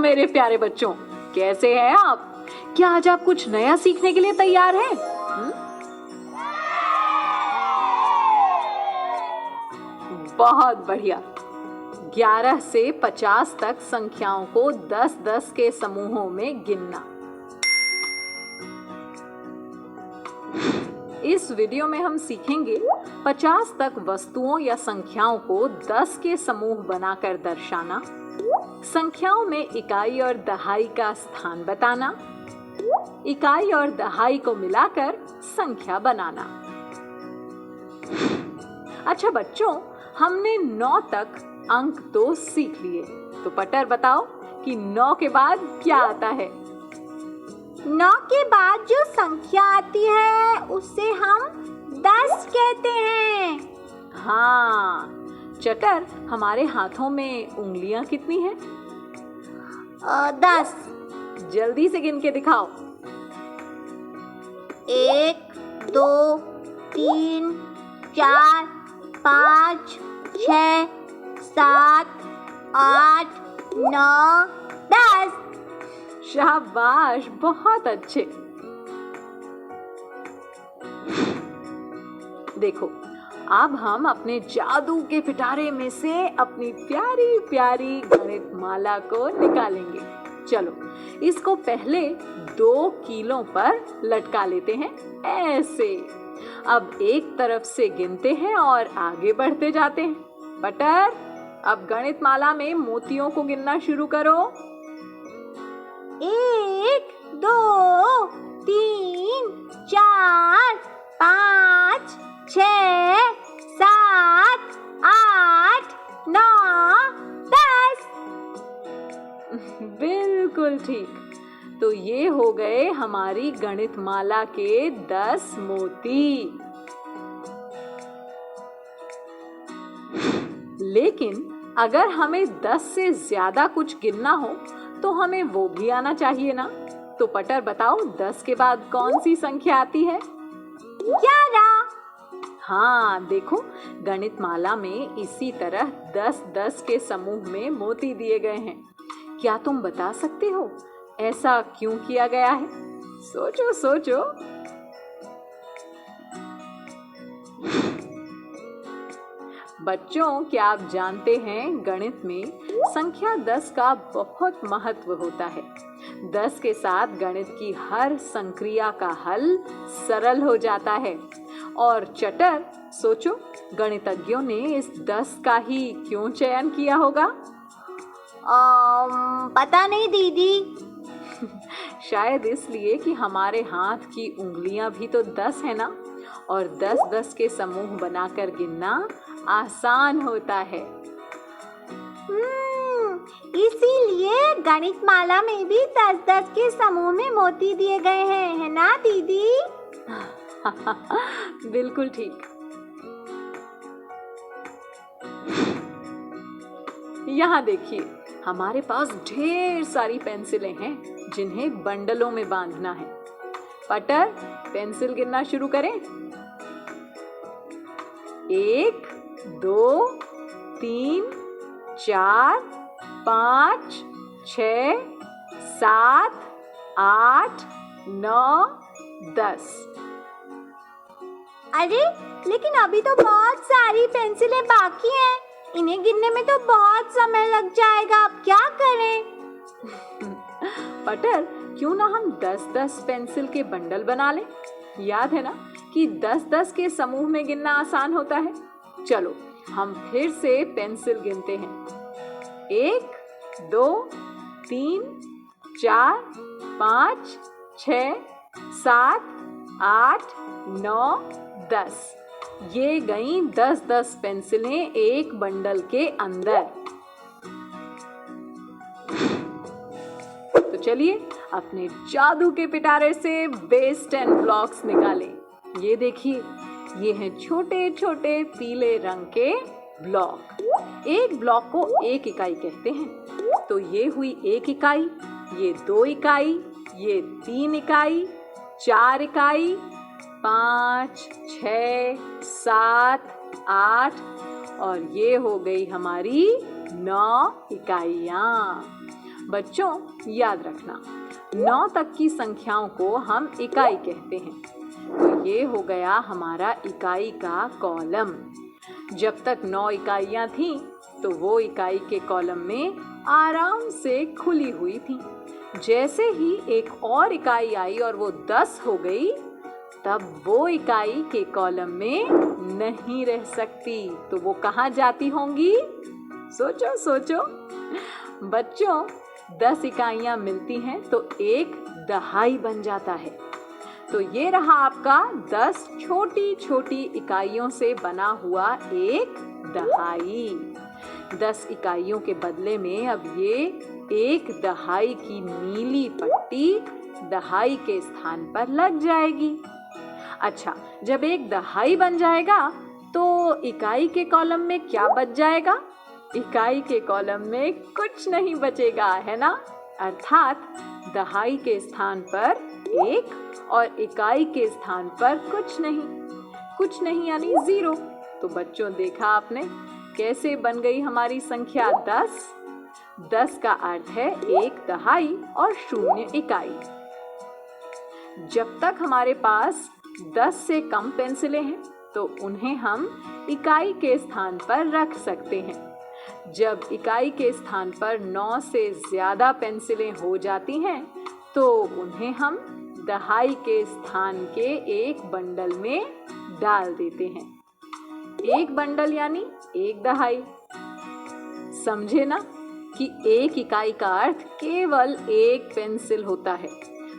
मेरे प्यारे बच्चों, कैसे हैं आप? क्या आज आप कुछ नया सीखने के लिए तैयार हैं? बहुत बढ़िया। 11 से 50 तक संख्याओं को 10-10 के समूहों में गिनना। इस वीडियो में हम सीखेंगे 50 तक वस्तुओं या संख्याओं को 10 के समूह बनाकर दर्शाना, संख्याओं में इकाई और दहाई का स्थान बताना, इकाई और दहाई को मिलाकर संख्या बनाना। अच्छा बच्चों, हमने 9 तक अंक तो सीख लिए, तो पटर बताओ कि 9 के बाद क्या आता है? 9 के बाद जो संख्या आती है उसे हम 10 कहते हैं। हाँ, चटर, हमारे हाथों में उंगलियां कितनी हैं? 10। जल्दी से गिन के दिखाओ। 1 2 3 4 5 6 7 8 9 10। शाबाश, बहुत अच्छे। देखो, अब हम अपने जादू के पिटारे में से अपनी प्यारी प्यारी गणित माला को निकालेंगे। चलो, इसको पहले 2 कीलों पर लटका लेते हैं, ऐसे। अब एक तरफ से गिनते हैं और आगे बढ़ते जाते हैं। पटर, अब गणित माला में मोतियों को गिनना शुरू करो। 1 2 3 4 5 6 7 8 9 10। बिल्कुल ठीक। तो ये हो गए हमारी गणित माला के 10 मोती। लेकिन अगर हमें 10 से ज्यादा कुछ गिनना हो तो हमें वो भी आना चाहिए ना। तो पटर बताओ, 10 के बाद कौन सी संख्या आती है? 11। हाँ, देखो, गणित माला में इसी तरह 10-10 के समूह में मोती दिए गए हैं। क्या तुम बता सकते हो ऐसा क्यों किया गया है? सोचो सोचो। बच्चों, क्या आप जानते हैं गणित में संख्या 10 का बहुत महत्व होता है। 10 के साथ गणित की हर संक्रिया का हल सरल हो जाता है। और चटर, सोचो, गणितज्ञों ने इस 10 का ही क्यों चयन किया होगा? पता नहीं दीदी। शायद इसलिए कि हमारे हाथ की उंगलियां भी तो 10 है ना, और 10-10 के समूह बनाकर गिनना आसान होता है। इसीलिए गणित माला में भी 10-10 के समूह में मोती दिए गए हैं, है ना दीदी? बिल्कुल ठीक। यहाँ देखिए, हमारे पास ढेर सारी पेंसिलें हैं जिन्हें बंडलों में बांधना है। पटर, पेंसिल गिनना शुरू करें। 1 2 3 4 5 6 7 8 9 10। अरे, लेकिन अभी तो बहुत सारी पेंसिलें बाकी हैं। इन्हें गिनने में तो बहुत समय लग जाएगा। अब क्या करें? पटर, क्यों ना हम 10-10 पेंसिल के बंडल बना लें? याद है ना कि 10-10 के समूह में गिनना आसान होता है। चलो, हम फिर से पेंसिल गिनते हैं। 1 2 3 4 5 6 7 8 9 10। ये गई 10-10 पेंसिलें एक बंडल के अंदर। तो चलिए अपने जादू के पिटारे से बेस 10 ब्लॉक्स निकालें। ये देखिए, ये हैं छोटे छोटे पीले रंग के ब्लॉक। एक ब्लॉक को 1 इकाई कहते हैं। तो ये हुई 1 इकाई, ये 2 इकाई, ये 3 इकाई, 4 इकाई, 5 6 7 8 और ये हो गई हमारी 9 इकाइयाँ। बच्चों याद रखना, 9 तक की संख्याओं को हम इकाई कहते हैं। तो ये हो गया हमारा इकाई का कॉलम। जब तक 9 इकाइयां थीं तो वो इकाई के कॉलम में आराम से खुली हुई थी। जैसे ही एक और इकाई आई और वो 10 हो गई, तब वो इकाई के कॉलम में नहीं रह सकती। तो वो कहाँ जाती होंगी? सोचो सोचो। बच्चों, 10 इकाइयां मिलती हैं तो एक दहाई बन जाता है। तो ये रहा आपका 10 छोटी छोटी इकाइयों से बना हुआ एक दहाई। 10 इकाइयों के बदले में अब ये एक दहाई की नीली पट्टी दहाई के स्थान पर लग जाएगी। अच्छा, जब एक दहाई बन जाएगा तो इकाई के कॉलम में क्या बच जाएगा? इकाई के कॉलम में कुछ नहीं बचेगा, है ना? अर्थात दहाई के स्थान पर 1 और इकाई के स्थान पर कुछ नहीं यानी 0। तो बच्चों, देखा आपने कैसे बन गई हमारी संख्या 10? 10 का अर्थ है 1 दहाई और 0 इकाई। जब तक हमारे पास 10 से कम पेंसिलें हैं तो उन्हें हम इकाई के स्थान पर रख सकते हैं। जब इकाई के स्थान पर 9 से ज्यादा पेंसिलें हो जाती हैं तो उन्हें हम दहाई के स्थान के एक बंडल में डाल देते हैं। एक बंडल यानी एक दहाई। समझे ना कि एक इकाई का अर्थ केवल एक पेंसिल होता है,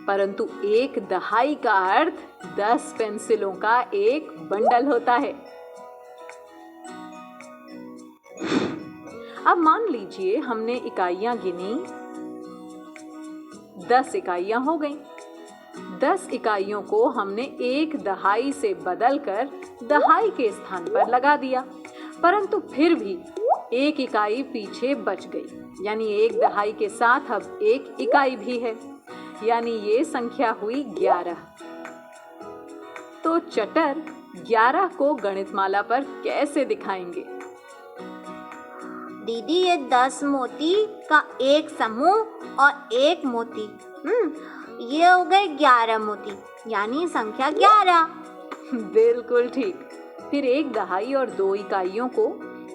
परंतु एक दहाई का अर्थ 10 पेंसिलों का एक बंडल होता है। अब मान लीजिए हमने इकाइयां गिनी, 10 इकाइयां हो गईं। 10 इकाइयों को हमने एक दहाई से बदलकर दहाई के स्थान पर लगा दिया, परंतु फिर भी एक इकाई पीछे बच गई, यानी एक दहाई के साथ अब एक इकाई भी है, यानी ये संख्या हुई 11। तो चटर 11 को गणितमाला पर कैसे दिखाएंगे? दीदी, ये 10 मोती का एक समूह और एक मोती, ये हो गए 11 मोती, यानी संख्या 11। बिल्कुल ठीक। फिर एक दहाई और 2 इकाइयों को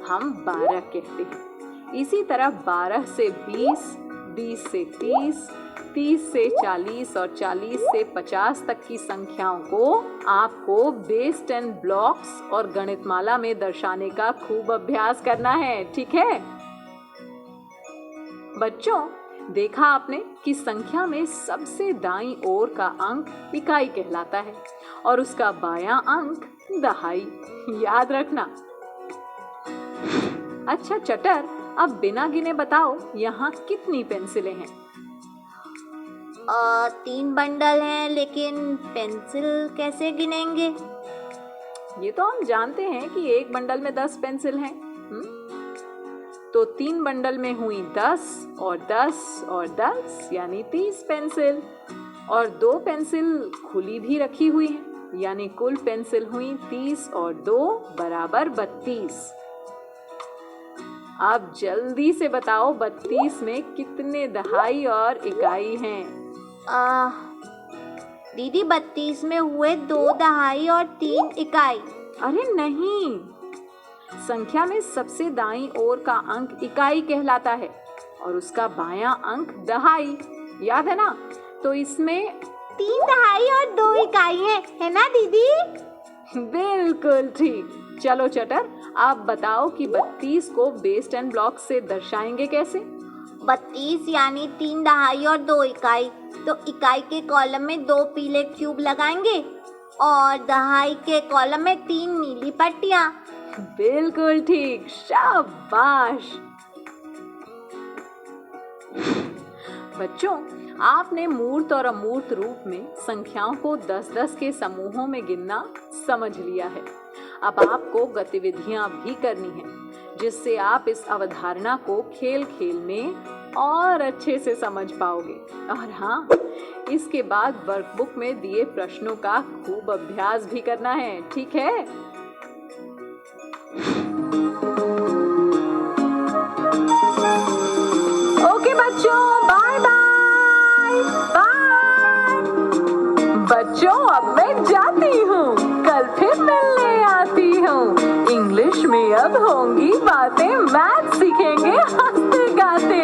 हम 12 कहते हैं। इसी तरह 12 से 20, 20 से 30, 30 से 40 और 40 से 50 तक की संख्याओं को आपको बेस 10 ब्लॉक्स और गणितमाला में दर्शाने का खूब अभ्यास करना है, ठीक है? बच्चों, देखा आपने कि संख्या में सबसे दाईं ओर का अंक इकाई कहलाता है और उसका बायां अंक दहाई। याद रखना। अच्छा चटर, अब बिना गिने बताओ यहाँ कितनी पेंसिलें हैं? 3 बंडल हैं, लेकिन पेंसिल कैसे गिनेंगे? ये तो हम जानते हैं कि एक बंडल में 10 पेंसिल हैं। तो 3 बंडल में हुई 10 और 10 और 10 यानी 30 पेंसिल, और 2 पेंसिल खुली भी रखी हुई हैं, यानी कुल पेंसिल हुई 30 और 2 बराबर 32। अब जल्दी से बताओ 32 में कितने दहाई और इकाई हैं? दीदी, 32 में हुए 2 दहाई और 3 इकाई। अरे नहीं, संख्या में सबसे दाईं ओर का अंक इकाई कहलाता है और उसका बायां अंक दहाई। याद है ना? तो इसमें 3 दहाई और 2 इकाई है ना दीदी? बिल्कुल ठीक। चलो चटर, आप बताओ कि 32 को बेस 10 ब्लॉक से दर्शाएंगे कैसे? 32 यानी 3 दहाई और 2 इकाई। तो इकाई के कॉलम में 2 पीले क्यूब लगाएंगे और दहाई के कॉलम में 3 नीली पट्टियां। बिल्कुल ठीक, शाबाश। बच्चों, आपने मूर्त और अमूर्त रूप में संख्याओं को 10-10 के समूहों में गिनना समझ लिया है। अब आपको गतिविधियां भी करनी हैं, जिससे आप इस अवधारणा को खेल खेल में और अच्छे से समझ पाओगे। और हाँ, इसके बाद वर्कबुक में दिए प्रश्नों का खूब अभ्यास भी करना है, ठीक है? ओके बच्चों, बच्चों अब मैं जाती हूँ, कल फिर मिलने आती हूँ। इंग्लिश में अब होंगी बातें, मैथ सीखेंगे हंसते गाते।